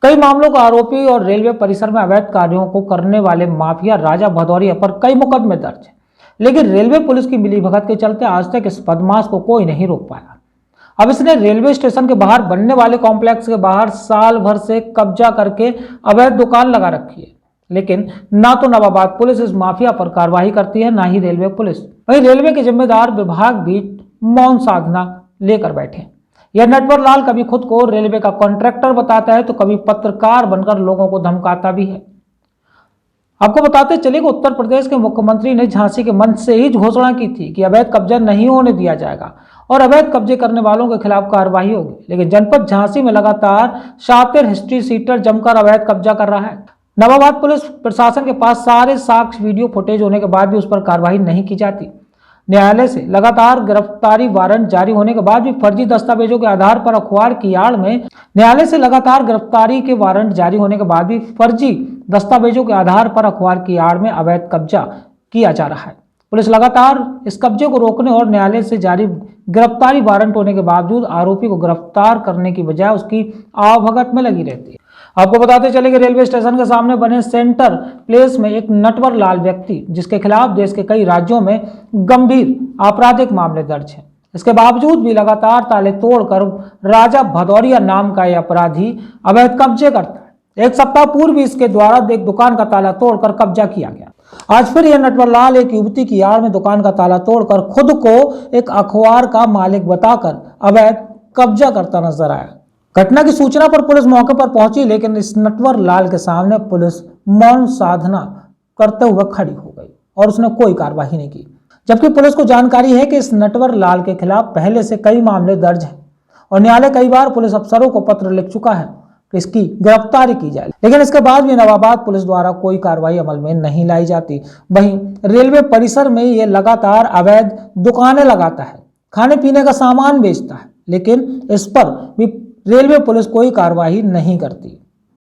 कई मामलों का आरोपी और रेलवे परिसर में अवैध कार्यों को करने वाले माफिया राजा भदौरिया पर कई मुकदमे दर्ज हैं, लेकिन रेलवे पुलिस की मिलीभगत के चलते आज तक इस बदमाश को कोई नहीं रोक पाया। अब इसने रेलवे स्टेशन के बाहर बनने वाले कॉम्प्लेक्स के बाहर साल भर से कब्जा करके अवैध दुकान लगा रखी है, लेकिन ना तो नवाबाद पुलिस इस माफिया पर कार्रवाई करती है, ना ही रेलवे पुलिस। वहीं रेलवे के जिम्मेदार विभाग भी मौन साधना लेकर बैठे। यह नटवर लाल कभी खुद को रेलवे का कॉन्ट्रैक्टर बताता है तो कभी पत्रकार बनकर लोगों को धमकाता भी है। आपको बताते चले कि उत्तर प्रदेश के मुख्यमंत्री ने झांसी के मंच से ही घोषणा की थी कि अवैध कब्जा नहीं होने दिया जाएगा और अवैध कब्जे करने वालों के खिलाफ कार्रवाई होगी, लेकिन जनपद झांसी में लगातार शातिर हिस्ट्री सीटर जमकर अवैध कब्जा कर रहा है। नवाबाद पुलिस प्रशासन के पास सारे साक्ष्य वीडियो फुटेज होने के बाद भी उस पर कार्रवाई नहीं की जाती। न्यायालय से लगातार गिरफ्तारी वारंट जारी होने के बाद भी फर्जी दस्तावेजों के आधार पर अखबार की आड़ में न्यायालय से लगातार गिरफ्तारी के वारंट जारी होने के बाद भी फर्जी दस्तावेजों के आधार पर अखबार की आड़ में अवैध कब्जा किया जा रहा है। पुलिस लगातार इस कब्जे को रोकने और न्यायालय से जारी गिरफ्तारी वारंट होने के बावजूद आरोपी को गिरफ्तार करने की बजाय उसकी आवभगत में लगी रहती है। आपको बताते चले कि रेलवे स्टेशन के सामने बने सेंटर प्लेस में एक नटवर लाल व्यक्ति, जिसके खिलाफ देश के कई राज्यों में गंभीर आपराधिक मामले दर्ज हैं, इसके बावजूद भी लगातार ताले तोड़कर राजा भदौरिया नाम का यह अपराधी अवैध कब्जे करता है। एक सप्ताह पूर्व इसके द्वारा एक दुकान का ताला तोड़कर कब्जा किया गया। आज फिर यह नटवर लाल एक युवती की आड़ में दुकान का ताला तोड़कर खुद को एक अखबार का मालिक बताकर अवैध कब्जा करता नजर आया। घटना की सूचना पर पुलिस मौके पर पहुंची, लेकिन इस नटवर लाल के सामने पुलिस मौन साधना करते हुए खड़ी हो गई और उसने कोई कार्रवाई नहीं की, जबकि पुलिस को जानकारी है कि इस नटवर लाल के खिलाफ पहले से कई मामले दर्ज हैं और न्यायालय कई बार पुलिस अफसरों को पत्र लिख चुका है कि इसकी गिरफ्तारी की जाए, लेकिन इसके बाद भी नवाबाद पुलिस द्वारा कोई कार्रवाई अमल में नहीं लाई जाती। वहीं रेलवे परिसर में ये लगातार अवैध दुकानें लगाता है, खाने पीने का सामान बेचता है, लेकिन इस पर भी रेलवे पुलिस कोई कार्रवाई नहीं करती।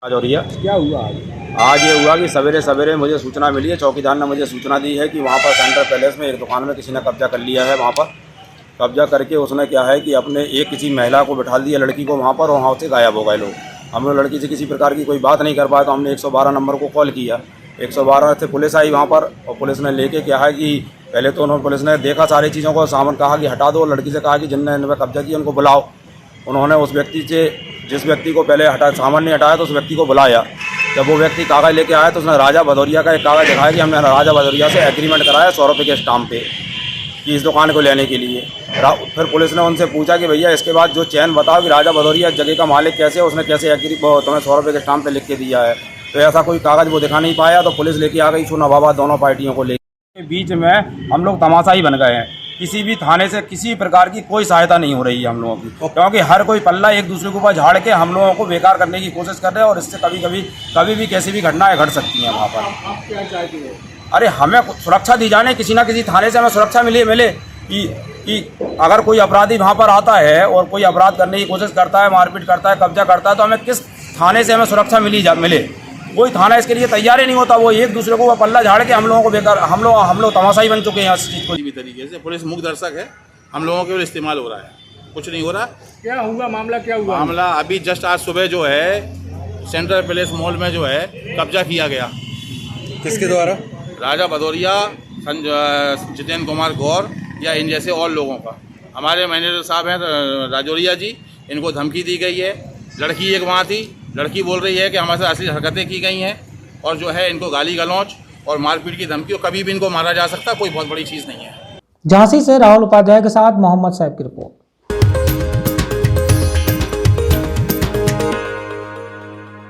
क्या हुआ आज ये हुआ कि सवेरे सवेरे मुझे सूचना मिली है, चौकीदार ने मुझे सूचना दी है कि वहाँ पर सेंटर पैलेस में एक दुकान में किसी ने कब्जा कर लिया है। वहाँ पर कब्जा करके उसने क्या है कि अपने एक किसी महिला को बिठा दिया, लड़की को वहाँ पर, और वहाँ से गायब हो गए लोग। हम लोग लड़की से किसी प्रकार की कोई बात नहीं कर पाए तो हमने 112 नंबर को कॉल किया। 112 से पुलिस आई वहाँ पर, और पुलिस ने लेके क्या है कि पहले तो उन्होंने पुलिस ने देखा सारी चीज़ों को, सामान कहा कि हटा दो, लड़की से कहा कि जिनने इन पर कब्जा किया उनको बुलाओ। उन्होंने उस व्यक्ति से, जिस व्यक्ति को पहले सामान नहीं हटाया तो उस व्यक्ति को बुलाया। जब वो व्यक्ति कागज़ लेके आया तो उसने राजा भदौरिया का एक कागज़ दिखाया कि हमने राजा भदौरिया से एग्रीमेंट कराया 100 रुपये के स्टाम्प पे कि इस दुकान को लेने के लिए। फिर पुलिस ने उनसे पूछा कि भैया इसके बाद जो चैन बताओ कि राजा भदौरिया जगह का मालिक कैसे है, उसने कैसे तुम्हें 100 रुपये के स्टाम्प पे लिख के दिया है। तो ऐसा कोई कागज़ वो दिखा नहीं पाया, तो पुलिस लेके आ गई नवाबाद दोनों पार्टियों को लेकर। बीच में हम लोग तमाशा ही बन गए हैं। किसी भी थाने से किसी प्रकार की कोई सहायता नहीं हो रही है हम लोगों की, क्योंकि हर कोई पल्ला एक दूसरे के ऊपर झाड़ के हम लोगों को बेकार करने की कोशिश कर रहे हैं, और इससे कभी भी कैसी भी घटनाएं घट सकती हैं वहाँ पर। आप क्या चाहते हो? अरे हमें सुरक्षा दी जाने, किसी ना किसी थाने से हमें सुरक्षा मिले कि अगर कोई अपराधी वहाँ पर आता है और कोई अपराध करने की कोशिश करता है, मारपीट करता है, कब्जा करता है, तो हमें किस थाने से हमें सुरक्षा मिले। कोई थाना इसके लिए तैयार ही नहीं होता। वो एक दूसरे को पल्ला झाड़ के हम लोगों को बेकार, हम लोग तमाशा ही बन चुके हैं इस चीज़ को। किसी भी तरीके से पुलिस मुख्य दर्शक है, हम लोगों के इस्तेमाल हो रहा है, कुछ नहीं हो रहा। क्या हुआ मामला? क्या हुआ मामला अभी जस्ट आज सुबह जो है सेंट्रल पैलेस मॉल में जो है कब्जा किया गया। किसके द्वारा? राजा भदौरिया, जितेंद्र कुमार गौर या इन जैसे और लोगों का। हमारे मैनेजर साहब हैं राजौरिया जी, इनको धमकी दी गई है। लड़की एक वहाँ थी, लड़की बोल रही है कि हमारे साथ असली हरकतें की गई हैं, और जो है इनको गाली गलौच और मारपीट की धमकी, और कभी भी इनको मारा जा सकता, कोई बहुत बड़ी चीज़ नहीं है। झांसी से राहुल उपाध्याय के साथ मोहम्मद साहब की रिपोर्ट।